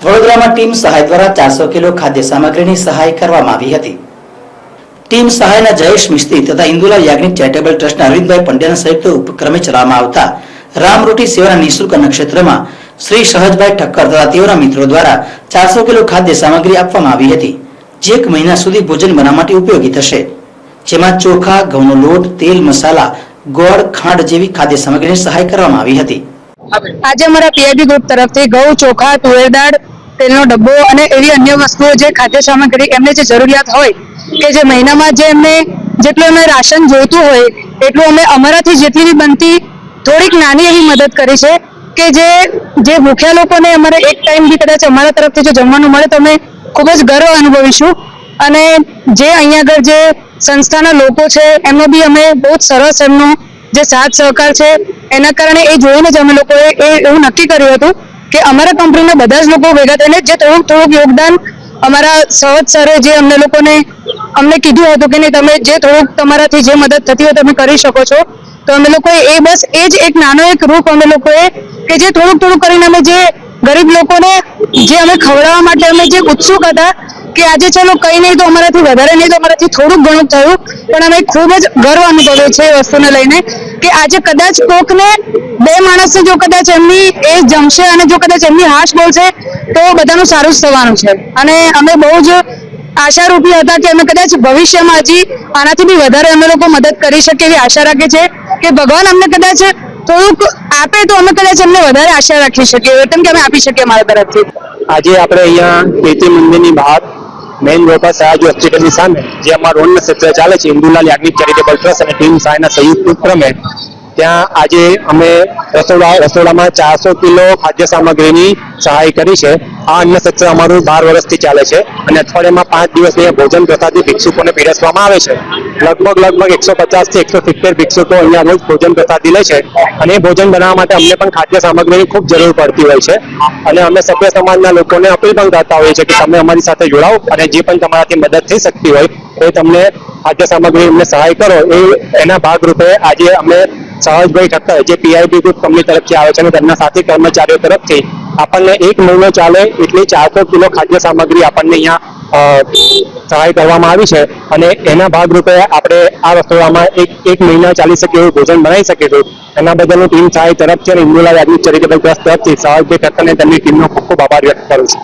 વડોદરામાં ટીમ સહાય દ્વારા 400 કિલો ખાદ્ય સામગ્રીની સહાય કરવામાં આવી હતી। ટીમ સહાયના જયેશ મિસ્ત્રી તથા ઇન્દુલાલ યાજ્ઞિક ચેરિટેબલ ટ્રસ્ટના અરવિંદભાઈ પંડ્યાના સંયુક્ત ઉપક્રમે ચલાવવામાં આવતા રામરોટી સેવાના નિઃશુલ્ક ક્ષેત્રમાં શ્રી સહજભાઈ ઠક્કર તથા તેઓના મિત્રો દ્વારા 400 કિલો ખાદ્ય સામગ્રી આપવામાં આવી હતી, જે 1 મહિના સુધી ભોજન બનાવવા માટે ઉપયોગી થશે, જેમાં ચોખા, ઘઉંનો લોટ, તેલ, મસાલા, ગોળ, ખાંડ જેવી ખાદ્ય સામગ્રીની સહાય કરવામાં આવી હતી। આજે અમારા પીઆઈબી ગ્રુપ તરફથી ઘઉં, ચોખા, તુવેર દાળ, તેલનો ડબ્બો અને એવી અન્ય વસ્તુઓ જે ખાદ્ય સામગ્રી એમને જે જરૂરિયાત હોય કે જે મહિનામાં જે એમને જેટલું એમને રાશન જોઈતું હોય એટલું અમે અમારાથી જેટલી બી બનતી થોડીક નાની એવી મદદ કરી છે કે જે ભૂખ્યા લોકોને અમારે એક ટાઈમ બી કદાચ અમારા તરફથી જો જમવાનું મળે તો અમે ખૂબ જ ગર્વ અનુભવીશું। અને જે અહીંયા આગળ જે સંસ્થાના લોકો છે એમનો બી અમે બહુ જ સરસ એમનો જે સાથ સહકાર છે એના કારણે એ જોઈને જ અમે લોકોએ એવું નક્કી કર્યું હતું કે અમારા કંપનીના બધા જ લોકો ભેગા થઈને જે થોડુંક યોગદાન અમારા સહજ સરે જે અમને કીધું હતું કે નહીં તમે જે થોડુંક તમારાથી જે મદદ થતી હોય તમે કરી શકો છો, તો અમે લોકોએ એ જ એક નાનો એક રૂપ અમે લોકોએ કે જે થોડુંક કરીને અમે જે ગરીબ લોકોને જે અમે ખવડાવવા માટે અમે જે ઉત્સુક હતા કે આજે ચલો કંઈ નહીં તો અમારાથી વધારે નહીં તો અમારાથી થોડુંક ઘણું થયું, પણ અમે ખૂબ જ ગર્વ અનુભવ્યો છે એ વસ્તુને લઈને કે આજે કદાચ કોકને 2 માણસને જો કદાચ એમની એ જમશે અને જો કદાચ એમની હાશ બોલશે તો બધાનું સારું જ થવાનું છે। અને અમે બહુ જ આશારૂપી હતા કે અમે કદાચ ભવિષ્યમાં હજી આનાથી બી વધારે અમે લોકો મદદ કરી શકીએ એવી આશા રાખીએ છીએ કે ભગવાન અમને કદાચ થોડુંક આપે તો અમે કદાચ એમને વધારે આશા રાખી શકીએ કેમ કે અમે આપી શકીએ મારા તરફથી। આજે આપણે અહીંયા પ્રીતિ મંદિરની બહાર મેઇન રોડ પર સયાજી હોસ્પિટલની સામે જે અમારું અન્ન ક્ષેત્ર ચાલે છે ઇન્દુલાલ યાજ્ઞિક ચેરિટેબલ ટ્રસ્ટ અને ટીમ સહાયના સંયુક્ત ઉપક્રમે ત્યાં આજે અમે રસોડામાં 400 કિલો ખાદ્ય સામગ્રીની સહાય કરી છે। આ અન્ન ક્ષેત્ર અમારું 12 વર્ષથી ચાલે છે અને અઠવાડિયામાં 5 દિવસ અહીંયા ભોજન પ્રસાદી ભિક્ષુકોને પીરસવામાં આવે છે। લગભગ 150 થી 170 ભિક્ષુકો અહીંયા રોજ ભોજન પ્રસાદી લે છે અને એ ભોજન બનાવવા માટે અમને પણ ખાદ્ય સામગ્રીની ખૂબ જરૂર પડતી હોય છે અને અમે સભ્ય સમાજના લોકોને અપીલ પણ કરતા હોઈએ છીએ કે તમે અમારી સાથે જોડાઓ અને જે પણ તમારાથી મદદ થઈ શકતી હોય એ તમને ખાદ્ય સામગ્રી અમને સહાય કરો। એના ભાગરૂપે આજે અમે સહજભાઈ ઠક્કર જે પીઆઈબી ગ્રુપ કંપની તરફથી આવે છે અને તેમના સાથી કર્મચારીઓ તરફથી આપણને 1 મહિનો ચાલે એટલી 400 કિલો ખાદ્ય સામગ્રી આપણને અહીંયા સહાય કરવામાં આવી છે અને એના ભાગરૂપે આપણે આ રસોડામાં એક મહિના ચાલી શકે એવું ભોજન બનાવી શકીશું। એના બદલ ટીમ સહાય તરફથી અને ઇન્દુલાલ યાજ્ઞિક ચેરિટેબલ ટ્રસ્ટ તરફથી સહજભાઈ ઠક્કર અને તેમની ટીમનો ખૂબ ખૂબ આભાર વ્યક્ત કરું છું।